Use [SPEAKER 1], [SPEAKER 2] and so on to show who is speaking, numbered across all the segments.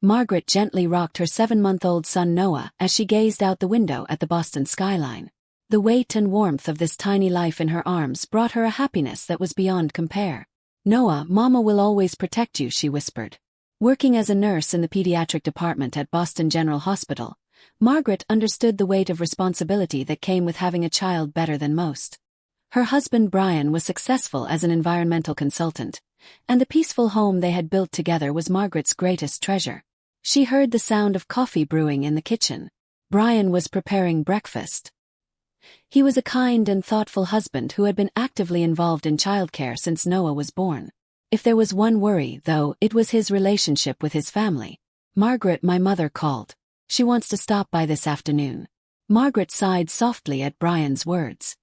[SPEAKER 1] Margaret gently rocked her 7-month-old son Noah as she gazed out the window at the Boston skyline. The weight and warmth of this tiny life in her arms brought her a happiness that was beyond compare. "Noah, Mama will always protect you," she whispered. Working as a nurse in the pediatric department at Boston General Hospital, Margaret understood the weight of responsibility that came with having a child better than most. Her husband Brian was successful as an environmental consultant, and the peaceful home they had built together was Margaret's greatest treasure. She heard the sound of coffee brewing in the kitchen. Brian was preparing breakfast. He was a kind and thoughtful husband who had been actively involved in childcare since Noah was born. If there was one worry, though, it was his relationship with his family. "Margaret, my mother called. She wants to stop by this afternoon." Margaret sighed softly at Brian's words.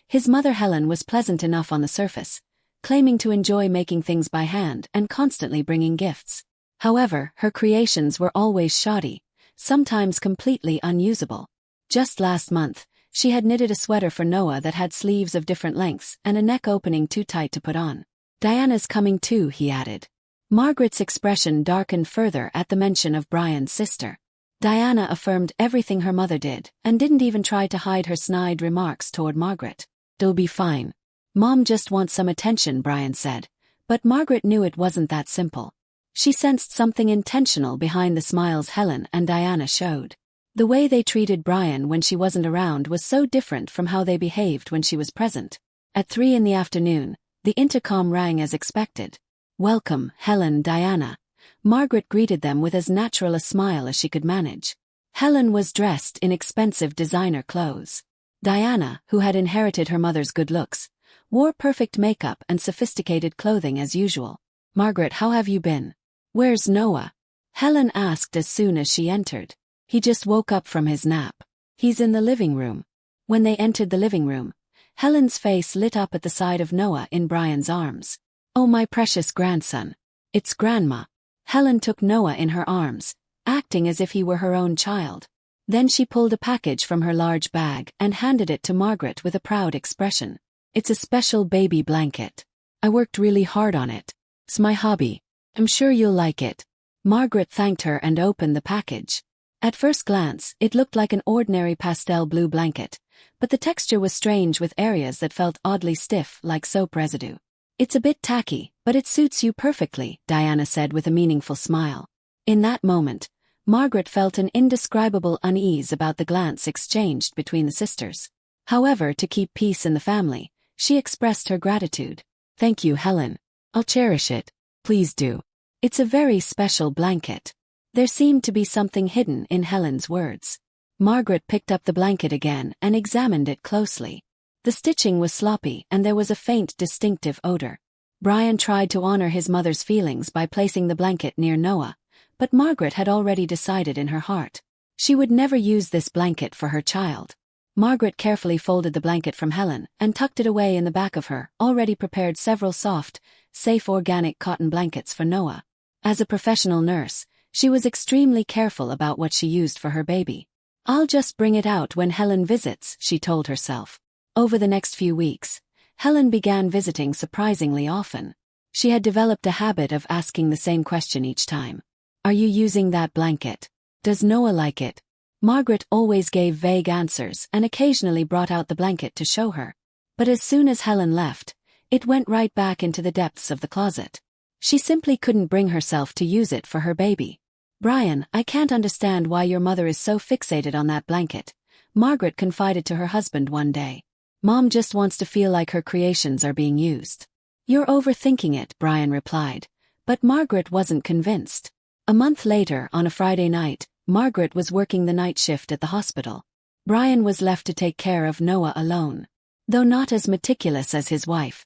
[SPEAKER 1] His mother Helen was pleasant enough on the surface, claiming to enjoy making things by hand and constantly bringing gifts. However, her creations were always shoddy, sometimes completely unusable. Just last month, she had knitted a sweater for Noah that had sleeves of different lengths and a neck opening too tight to put on. "Diana's coming too," he added. Margaret's expression darkened further at the mention of Brian's sister. Diana affirmed everything her mother did and didn't even try to hide her snide remarks toward Margaret. "They'll be fine. Mom just wants some attention," Brian said, but Margaret knew it wasn't that simple. She sensed something intentional behind the smiles Helen and Diana showed. The way they treated Brian when she wasn't around was so different from how they behaved when she was present. At 3 in the afternoon, the intercom rang as expected. "Welcome, Helen, Diana." Margaret greeted them with as natural a smile as she could manage. Helen was dressed in expensive designer clothes. Diana, who had inherited her mother's good looks, wore perfect makeup and sophisticated clothing as usual. "Margaret, how have you been? Where's Noah?" Helen asked as soon as she entered. "He just woke up from his nap. He's in the living room." When they entered the living room, Helen's face lit up at the sight of Noah in Brian's arms. "Oh, my precious grandson. It's Grandma." Helen took Noah in her arms, acting as if he were her own child. Then she pulled a package from her large bag and handed it to Margaret with a proud expression. "It's a special baby blanket. I worked really hard on it. It's my hobby. I'm sure you'll like it." Margaret thanked her and opened the package. At first glance, it looked like an ordinary pastel blue blanket, but the texture was strange with areas that felt oddly stiff like soap residue. "It's a bit tacky, but it suits you perfectly," Diana said with a meaningful smile. In that moment, Margaret felt an indescribable unease about the glance exchanged between the sisters. However, to keep peace in the family, she expressed her gratitude. "Thank you, Helen. I'll cherish it. Please do. It's a very special blanket." There seemed to be something hidden in Helen's words. Margaret picked up the blanket again and examined it closely. The stitching was sloppy and there was a faint, distinctive odor. Brian tried to honor his mother's feelings by placing the blanket near Noah, but Margaret had already decided in her heart. She would never use this blanket for her child. Margaret carefully folded the blanket from Helen and tucked it away in the back of her, already prepared several soft, safe organic cotton blankets for Noah. As a professional nurse, she was extremely careful about what she used for her baby. "I'll just bring it out when Helen visits," she told herself. Over the next few weeks, Helen began visiting surprisingly often. She had developed a habit of asking the same question each time. "Are you using that blanket? Does Noah like it?" Margaret always gave vague answers and occasionally brought out the blanket to show her. But as soon as Helen left, it went right back into the depths of the closet. She simply couldn't bring herself to use it for her baby. "Brian, I can't understand why your mother is so fixated on that blanket," Margaret confided to her husband one day. "Mom just wants to feel like her creations are being used." "You're overthinking it," Brian replied, but Margaret wasn't convinced. A month later, on a Friday night, Margaret was working the night shift at the hospital. Brian was left to take care of Noah alone. Though not as meticulous as his wife,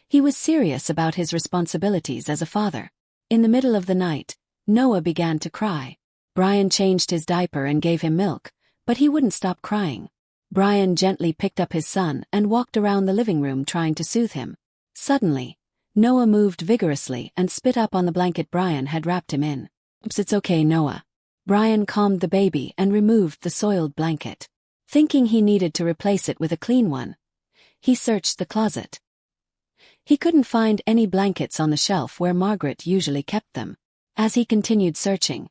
[SPEAKER 1] he was serious about his responsibilities as a father. In the middle of the night, Noah began to cry. Brian changed his diaper and gave him milk, but he wouldn't stop crying. Brian gently picked up his son and walked around the living room trying to soothe him. Suddenly, Noah moved vigorously and spit up on the blanket Brian had wrapped him in. "Oops, it's okay, Noah." Brian calmed the baby and removed the soiled blanket. Thinking he needed to replace it with a clean one, he searched the closet. He couldn't find any blankets on the shelf where Margaret usually kept them. As he continued searching,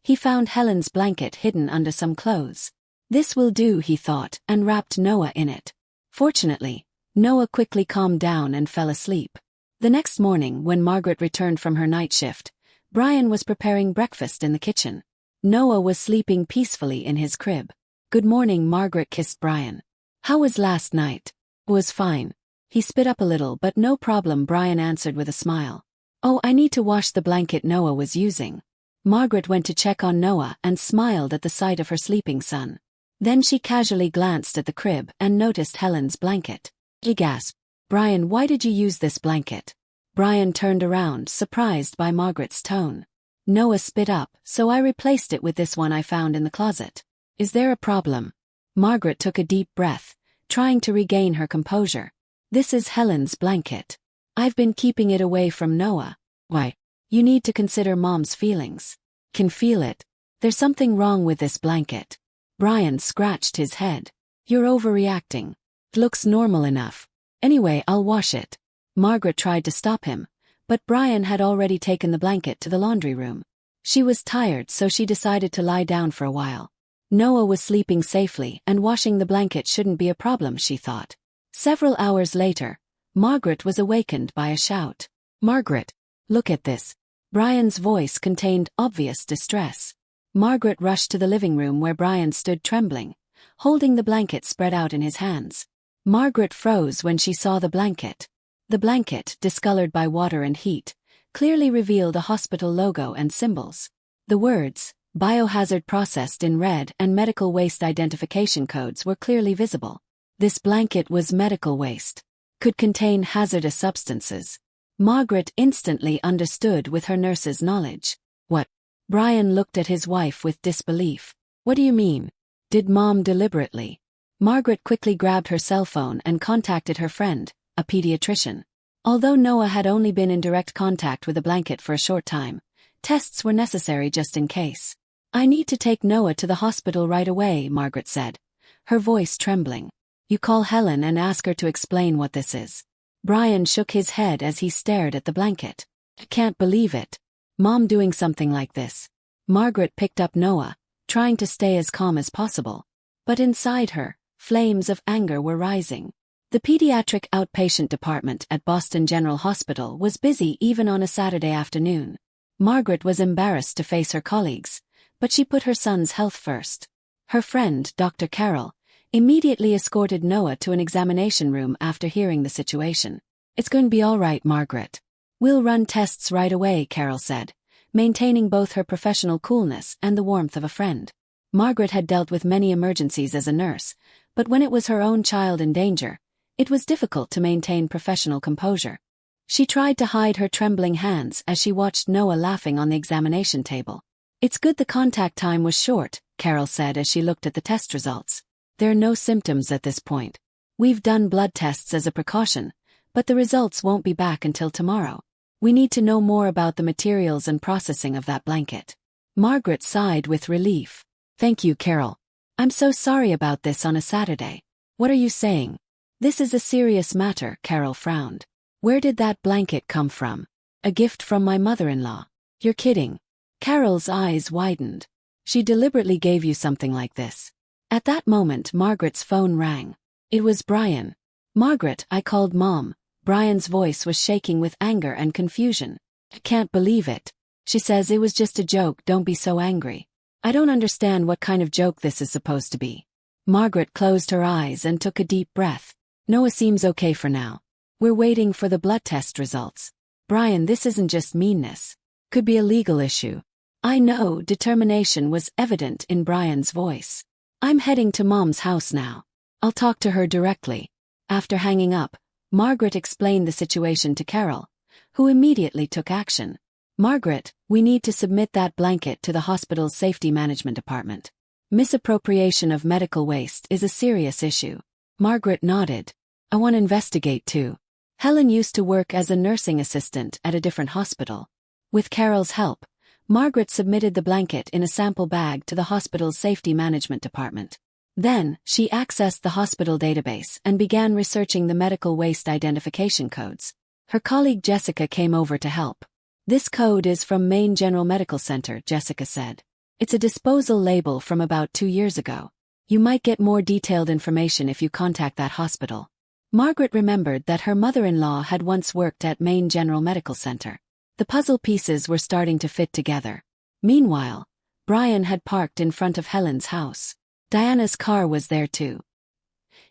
[SPEAKER 1] he found Helen's blanket hidden under some clothes. This will do, he thought, and wrapped Noah in it. Fortunately, Noah quickly calmed down and fell asleep. The next morning, when Margaret returned from her night shift, Brian was preparing breakfast in the kitchen. Noah was sleeping peacefully in his crib. "Good morning," Margaret kissed Brian. "How was last night?" "Was fine." He spit up a little, but no problem, Brian answered with a smile. "Oh, I need to wash the blanket Noah was using." Margaret went to check on Noah and smiled at the sight of her sleeping son. Then she casually glanced at the crib and noticed Helen's blanket. He gasped. "Brian, why did you use this blanket?" Brian turned around, surprised by Margaret's tone. Noah spit up, "So I replaced it with this one I found in the closet." "Is there a problem?" Margaret took a deep breath, trying to regain her composure. "This is Helen's blanket. I've been keeping it away from Noah." "Why?" "You need to consider Mom's feelings." "Can feel it. There's something wrong with this blanket." Brian scratched his head. "You're overreacting. It looks normal enough. Anyway, I'll wash it." Margaret tried to stop him, but Brian had already taken the blanket to the laundry room. She was tired, so she decided to lie down for a while. Noah was sleeping safely, and washing the blanket shouldn't be a problem, she thought. Several hours later, Margaret was awakened by a shout. "Margaret, look at this." Brian's voice contained obvious distress. Margaret rushed to the living room where Brian stood trembling, holding the blanket spread out in his hands. Margaret froze when she saw the blanket. The blanket, discolored by water and heat, clearly revealed a hospital logo and symbols. The words, "Biohazard Processed" in red, and medical waste identification codes were clearly visible. This blanket was medical waste. Could contain hazardous substances. Margaret instantly understood with her nurse's knowledge. "What?" Brian looked at his wife with disbelief. "What do you mean? Did Mom deliberately?" Margaret quickly grabbed her cell phone and contacted her friend, a pediatrician. Although Noah had only been in direct contact with the blanket for a short time, tests were necessary just in case. "I need to take Noah to the hospital right away," Margaret said, her voice trembling. "You call Helen and ask her to explain what this is." Brian shook his head as he stared at the blanket. "I can't believe it. Mom doing something like this." Margaret picked up Noah, trying to stay as calm as possible. But inside her, flames of anger were rising. The pediatric outpatient department at Boston General Hospital was busy even on a Saturday afternoon. Margaret was embarrassed to face her colleagues, but she put her son's health first. Her friend, Dr. Carroll, immediately escorted Noah to an examination room after hearing the situation. "It's going to be all right, Margaret. We'll run tests right away," Carroll said, maintaining both her professional coolness and the warmth of a friend. Margaret had dealt with many emergencies as a nurse, but when it was her own child in danger, it was difficult to maintain professional composure. She tried to hide her trembling hands as she watched Noah laughing on the examination table. "It's good the contact time was short," Carol said as she looked at the test results. "There are no symptoms at this point. We've done blood tests as a precaution, but the results won't be back until tomorrow. We need to know more about the materials and processing of that blanket." Margaret sighed with relief. "Thank you, Carol. I'm so sorry about this on a Saturday." "What are you saying?" "This is a serious matter," Carol frowned. "Where did that blanket come from?" "A gift from my mother-in-law." "You're kidding." Carol's eyes widened. "She deliberately gave you something like this." At that moment, Margaret's phone rang. It was Brian. "Margaret, I called Mom." Brian's voice was shaking with anger and confusion. "I can't believe it. She says it was just a joke, don't be so angry." "I don't understand what kind of joke this is supposed to be." Margaret closed her eyes and took a deep breath. "Noah seems okay for now. We're waiting for the blood test results." "Brian, this isn't just meanness. Could be a legal issue." "I know," determination was evident in Brian's voice. "I'm heading to Mom's house now. I'll talk to her directly." After hanging up, Margaret explained the situation to Carol, who immediately took action. "Margaret, we need to submit that blanket to the hospital's safety management department. Misappropriation of medical waste is a serious issue." Margaret nodded. "I want to investigate too." Helen used to work as a nursing assistant at a different hospital. With Carol's help, Margaret submitted the blanket in a sample bag to the hospital's safety management department. Then, she accessed the hospital database and began researching the medical waste identification codes. Her colleague Jessica came over to help. This code is from Maine General Medical Center, Jessica said. It's a disposal label from about 2 years ago. You might get more detailed information if you contact that hospital. Margaret remembered that her mother-in-law had once worked at Maine General Medical Center. The puzzle pieces were starting to fit together. Meanwhile, Brian had parked in front of Helen's house. Diana's car was there too.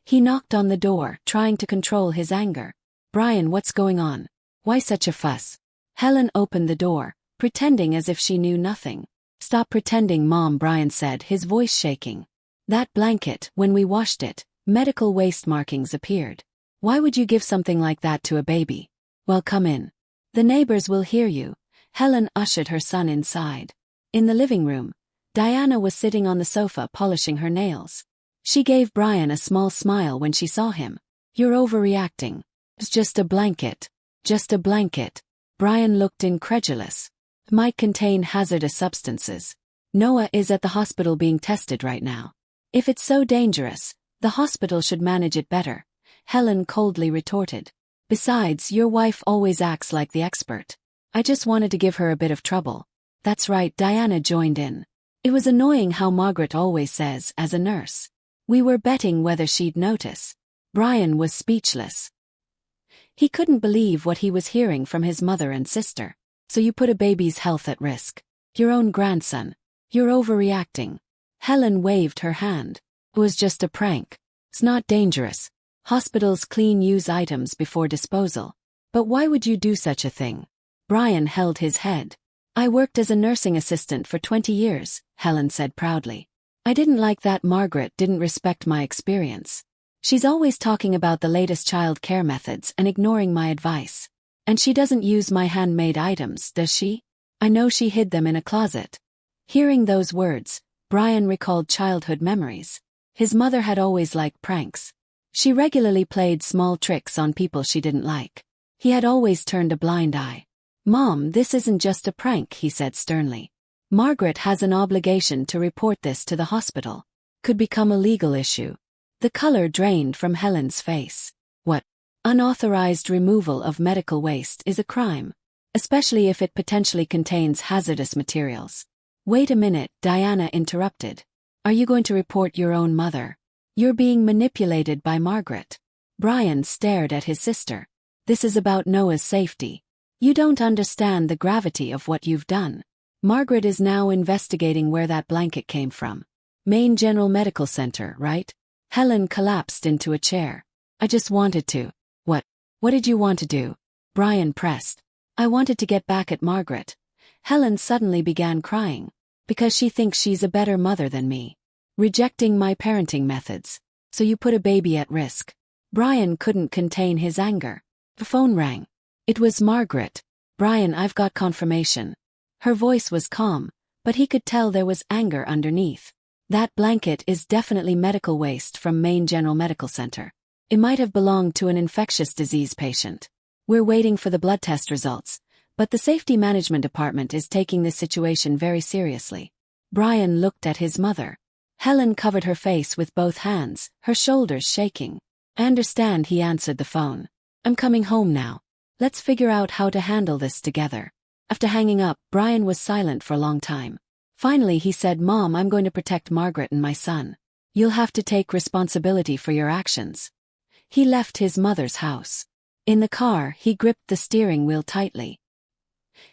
[SPEAKER 1] He knocked on the door, trying to control his anger. "Brian, what's going on? Why such a fuss?" Helen opened the door, pretending as if she knew nothing. "Stop pretending, Mom," Brian said, his voice shaking. "That blanket, when we washed it, medical waste markings appeared. Why would you give something like that to a baby?" "Well, come in. The neighbors will hear you." Helen ushered her son inside. In the living room, Diana was sitting on the sofa polishing her nails. She gave Brian a small smile when she saw him. "You're overreacting. It's just a blanket." "Just a blanket." Brian looked incredulous. "It might contain hazardous substances. Noah is at the hospital being tested right now. If it's so dangerous, the hospital should manage it better," Helen coldly retorted. "Besides, your wife always acts like the expert. I just wanted to give her a bit of trouble." "That's right," Diana joined in. "It was annoying how Margaret always says, as a nurse. We were betting whether she'd notice." Brian was speechless. He couldn't believe what he was hearing from his mother and sister. "So you put a baby's health at risk. Your own grandson. You're overreacting." Helen waved her hand. "It was just a prank. It's not dangerous. Hospitals clean use items before disposal. But why would you do such a thing?" Brian held his head. "I worked as a nursing assistant for 20 years, Helen said proudly. "I didn't like that Margaret didn't respect my experience. She's always talking about the latest child care methods and ignoring my advice. And she doesn't use my handmade items, does she? I know she hid them in a closet." Hearing those words, Brian recalled childhood memories. His mother had always liked pranks. She regularly played small tricks on people she didn't like. He had always turned a blind eye. "Mom, this isn't just a prank," he said sternly. "Margaret has an obligation to report this to the hospital. Could become a legal issue." The color drained from Helen's face. "What? Unauthorized removal of medical waste is a crime, especially if it potentially contains hazardous materials." "Wait a minute," Diana interrupted. "Are you going to report your own mother? You're being manipulated by Margaret." Brian stared at his sister. "This is about Noah's safety. You don't understand the gravity of what you've done. Margaret is now investigating where that blanket came from. Maine General Medical Center, right?" Helen collapsed into a chair. "I just wanted to." What did you want to do?" Brian pressed. "I wanted to get back at Margaret." Helen suddenly began crying. "Because she thinks she's a better mother than me. Rejecting my parenting methods. So you put a baby at risk." Brian couldn't contain his anger. The phone rang. It was Margaret. "Brian, I've got confirmation." Her voice was calm, but he could tell there was anger underneath. "That blanket is definitely medical waste from Maine General Medical Center. It might have belonged to an infectious disease patient. We're waiting for the blood test results, but the Safety Management Department is taking this situation very seriously." Brian looked at his mother. Helen covered her face with both hands, her shoulders shaking. "I understand," he answered the phone. "I'm coming home now. Let's figure out how to handle this together." After hanging up, Brian was silent for a long time. Finally he said, "Mom, I'm going to protect Margaret and my son. You'll have to take responsibility for your actions." He left his mother's house. In the car, he gripped the steering wheel tightly.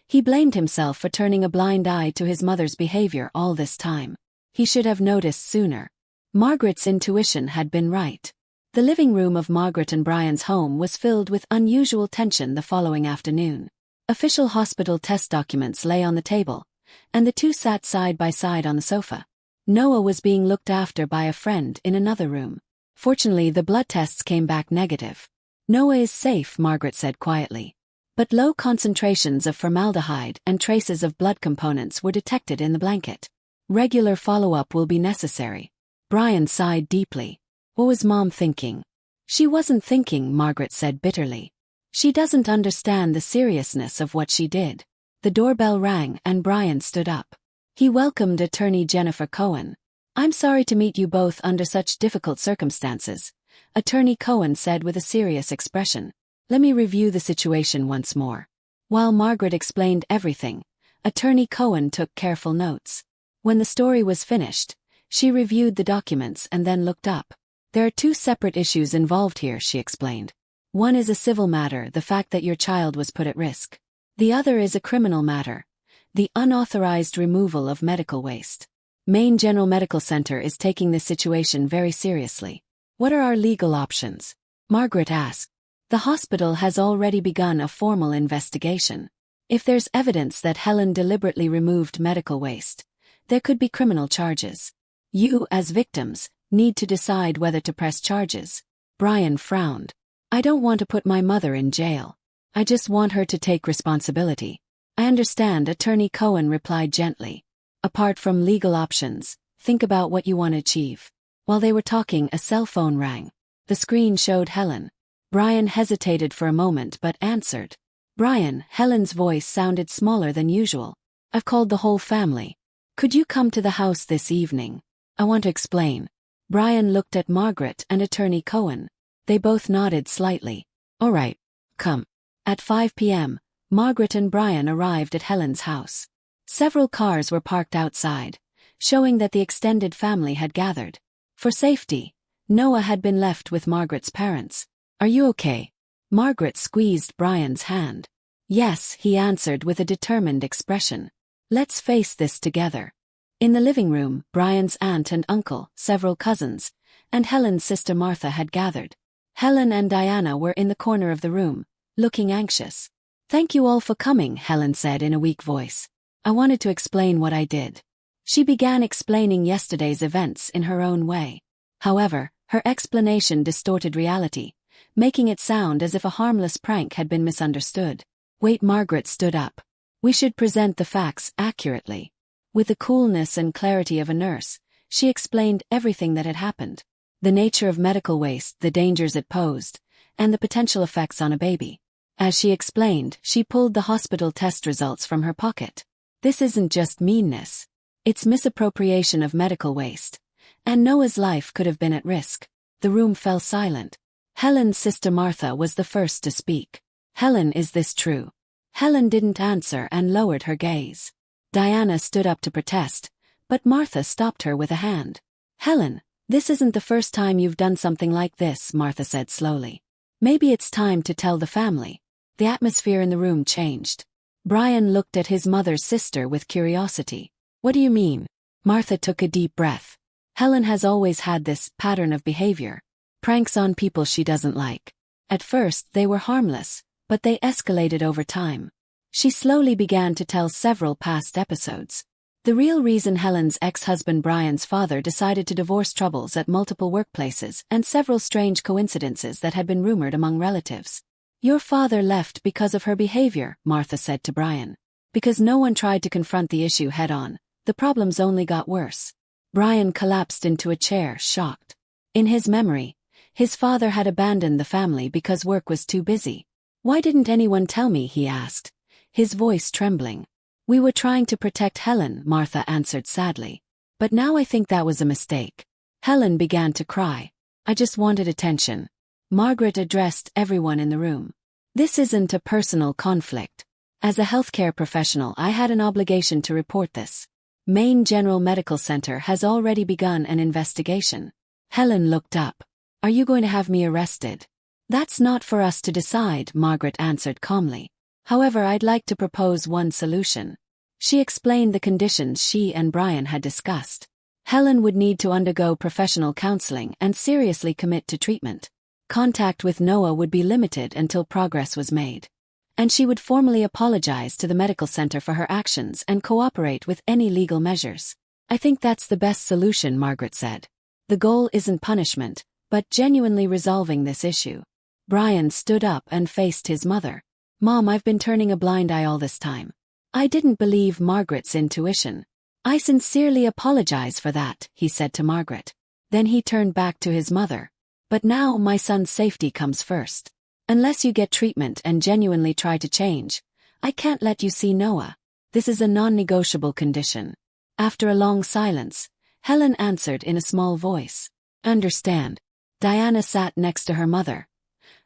[SPEAKER 1] He blamed himself for turning a blind eye to his mother's behavior all this time. He should have noticed sooner. Margaret's intuition had been right. The living room of Margaret and Brian's home was filled with unusual tension the following afternoon. Official hospital test documents lay on the table, and the two sat side by side on the sofa. Noah was being looked after by a friend in another room. Fortunately, the blood tests came back negative. "Noah is safe," Margaret said quietly. But low concentrations of formaldehyde and traces of blood components were detected in the blanket. "Regular follow-up will be necessary." Brian sighed deeply. What was Mom thinking? "She wasn't thinking," Margaret said bitterly. "She doesn't understand the seriousness of what she did." The doorbell rang and Brian stood up. He welcomed attorney Jennifer Cohen. "I'm sorry to meet you both under such difficult circumstances," Attorney Cohen said with a serious expression. "Let me review the situation once more. While Margaret explained everything, Attorney Cohen took careful notes. When the story was finished, she reviewed the documents and then looked up. There are two separate issues involved here, she explained. One is a civil matter, the fact that your child was put at risk. The other is a criminal matter, the unauthorized removal of medical waste. Maine General Medical Center is taking this situation very seriously. What are our legal options? Margaret asked. The hospital has already begun a formal investigation. If there's evidence that Helen deliberately removed medical waste, there could be criminal charges. You, as victims, need to decide whether to press charges. Brian frowned. I don't want to put my mother in jail. I just want her to take responsibility. I understand, Attorney Cohen replied gently. Apart from legal options, think about what you want to achieve. While they were talking, a cell phone rang. The screen showed Helen. Brian hesitated for a moment but answered. Brian, Helen's voice sounded smaller than usual. I've called the whole family. Could you come to the house this evening? I want to explain. Brian looked at Margaret and Attorney Cohen. They both nodded slightly. All right, come. At 5 p.m., Margaret and Brian arrived at Helen's house. Several cars were parked outside, showing that the extended family had gathered. For safety, Noah had been left with Margaret's parents. Are you okay? Margaret squeezed Brian's hand. Yes, he answered with a determined expression. Let's face this together. In the living room, Brian's aunt and uncle, several cousins, and Helen's sister Martha had gathered. Helen and Diana were in the corner of the room, looking anxious. Thank you all for coming, Helen said in a weak voice. I wanted to explain what I did. She began explaining yesterday's events in her own way. However, her explanation distorted reality, making it sound as if a harmless prank had been misunderstood. Wait, Margaret stood up. We should present the facts accurately. With the coolness and clarity of a nurse, she explained everything that had happened. The nature of medical waste, the dangers it posed, and the potential effects on a baby. As she explained, she pulled the hospital test results from her pocket. This isn't just meanness. It's misappropriation of medical waste. And Noah's life could have been at risk. The room fell silent. Helen's sister Martha was the first to speak. Helen, is this true? Helen didn't answer and lowered her gaze. Diana stood up to protest, but Martha stopped her with a hand. Helen, this isn't the first time you've done something like this, Martha said slowly. Maybe it's time to tell the family. The atmosphere in the room changed. Brian looked at his mother's sister with curiosity. What do you mean? Martha took a deep breath. Helen has always had this pattern of behavior. Pranks on people she doesn't like. At first, they were harmless, but they escalated over time. She slowly began to tell several past episodes. The real reason Helen's ex-husband Brian's father decided to divorce, troubles at multiple workplaces and several strange coincidences that had been rumored among relatives. Your father left because of her behavior, Martha said to Brian. Because no one tried to confront the issue head-on, the problems only got worse. Brian collapsed into a chair, shocked. In his memory, his father had abandoned the family because work was too busy. Why didn't anyone tell me, he asked, his voice trembling. We were trying to protect Helen, Martha answered sadly. But now I think that was a mistake. Helen began to cry. I just wanted attention. Margaret addressed everyone in the room. This isn't a personal conflict. As a healthcare professional, I had an obligation to report this. Maine General Medical Center has already begun an investigation. Helen looked up. Are you going to have me arrested? That's not for us to decide, Margaret answered calmly. However, I'd like to propose one solution. She explained the conditions she and Brian had discussed. Helen would need to undergo professional counseling and seriously commit to treatment. Contact with Noah would be limited until progress was made. And she would formally apologize to the medical center for her actions and cooperate with any legal measures. I think that's the best solution, Margaret said. The goal isn't punishment, but genuinely resolving this issue. Brian stood up and faced his mother. Mom, I've been turning a blind eye all this time. I didn't believe Margaret's intuition. I sincerely apologize for that, he said to Margaret. Then he turned back to his mother. But now my son's safety comes first. Unless you get treatment and genuinely try to change, I can't let you see Noah. This is a non-negotiable condition. After a long silence, Helen answered in a small voice. Understand. Diana sat next to her mother,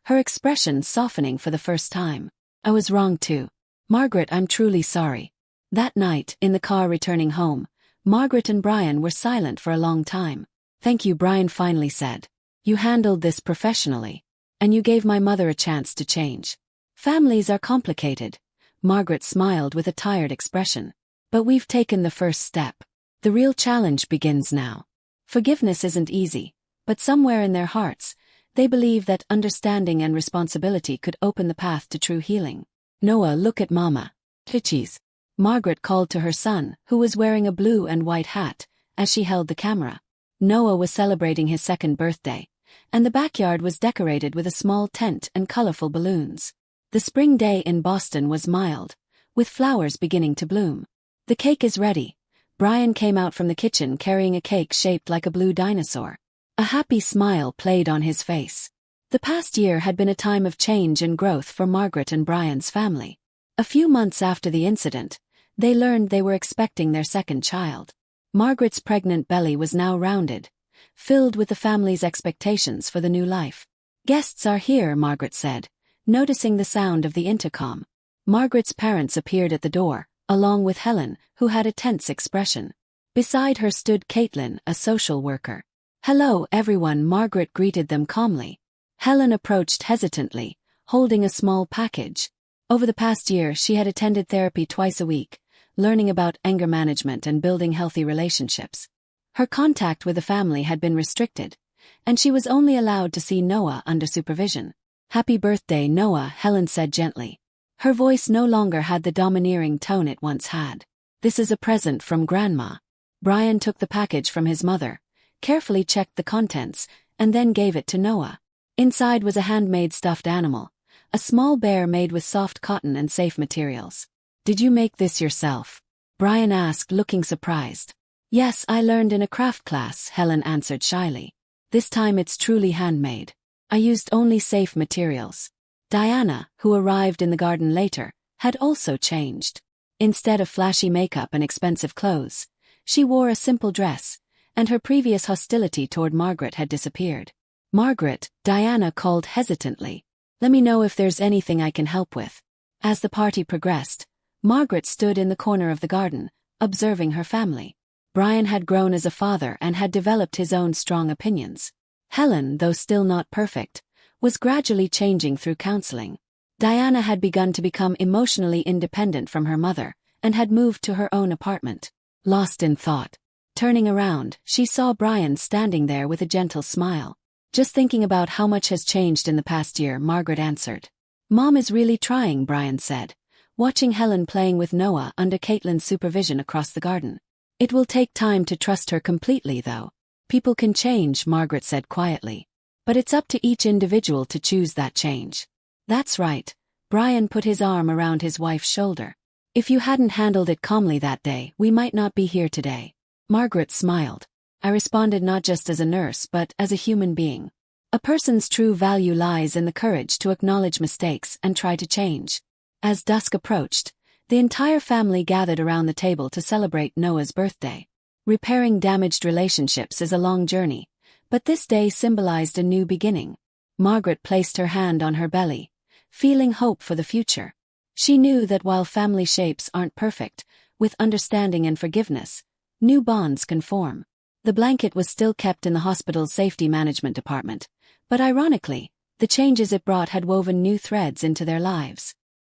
[SPEAKER 1] her expression softening for the first time. I was wrong too. Margaret, I'm truly sorry. That night, in the car returning home, Margaret and Brian were silent for a long time. Thank you, Brian finally said. You handled this professionally. And you gave my mother a chance to change. Families are complicated. Margaret smiled with a tired expression. But we've taken the first step. The real challenge begins now. Forgiveness isn't easy, but somewhere in their hearts, they believe that understanding and responsibility could open the path to true healing. Noah, look at Mama. Hitchies. Margaret called to her son, who was wearing a blue and white hat, as she held the camera. Noah was celebrating his second birthday, and the backyard was decorated with a small tent and colorful balloons. The spring day in Boston was mild, with flowers beginning to bloom. The cake is ready. Brian came out from the kitchen carrying a cake shaped like a blue dinosaur. A happy smile played on his face. The past year had been a time of change and growth for Margaret and Brian's family. A few months after the incident, they learned they were expecting their second child. Margaret's pregnant belly was now rounded, filled with the family's expectations for the new life. Guests are here, Margaret said, noticing the sound of the intercom. Margaret's parents appeared at the door, along with Helen, who had a tense expression. Beside her stood Caitlin, a social worker. Hello, everyone, Margaret greeted them calmly. Helen approached hesitantly, holding a small package. Over the past year, she had attended therapy twice a week, learning about anger management and building healthy relationships. Her contact with the family had been restricted, and she was only allowed to see Noah under supervision. Happy birthday, Noah, Helen said gently. Her voice no longer had the domineering tone it once had. This is a present from Grandma. Brian took the package from his mother, carefully checked the contents, and then gave it to Noah. Inside was a handmade stuffed animal, a small bear made with soft cotton and safe materials. Did you make this yourself? Brian asked, looking surprised. Yes, I learned in a craft class, Helen answered shyly. This time it's truly handmade. I used only safe materials. Diana, who arrived in the garden later, had also changed. Instead of flashy makeup and expensive clothes, she wore a simple dress, and her previous hostility toward Margaret had disappeared. Margaret, Diana called hesitantly. Let me know if there's anything I can help with. As the party progressed, Margaret stood in the corner of the garden, observing her family. Brian had grown as a father and had developed his own strong opinions. Helen, though still not perfect, was gradually changing through counseling. Diana had begun to become emotionally independent from her mother and had moved to her own apartment. Lost in thought. Turning around, she saw Brian standing there with a gentle smile. Just thinking about how much has changed in the past year, Margaret answered. Mom is really trying, Brian said, watching Helen playing with Noah under Caitlin's supervision across the garden. It will take time to trust her completely, though. People can change, Margaret said quietly. But it's up to each individual to choose that change. That's right. Brian put his arm around his wife's shoulder. If you hadn't handled it calmly that day, we might not be here today. Margaret smiled. I responded not just as a nurse but as a human being. A person's true value lies in the courage to acknowledge mistakes and try to change. As dusk approached, the entire family gathered around the table to celebrate Noah's birthday. Repairing damaged relationships is a long journey, but this day symbolized a new beginning. Margaret placed her hand on her belly, feeling hope for the future. She knew that while family shapes aren't perfect, with understanding and forgiveness, new bonds can form. The blanket was still kept in the hospital's safety management department, but ironically, the changes it brought had woven new threads into their lives.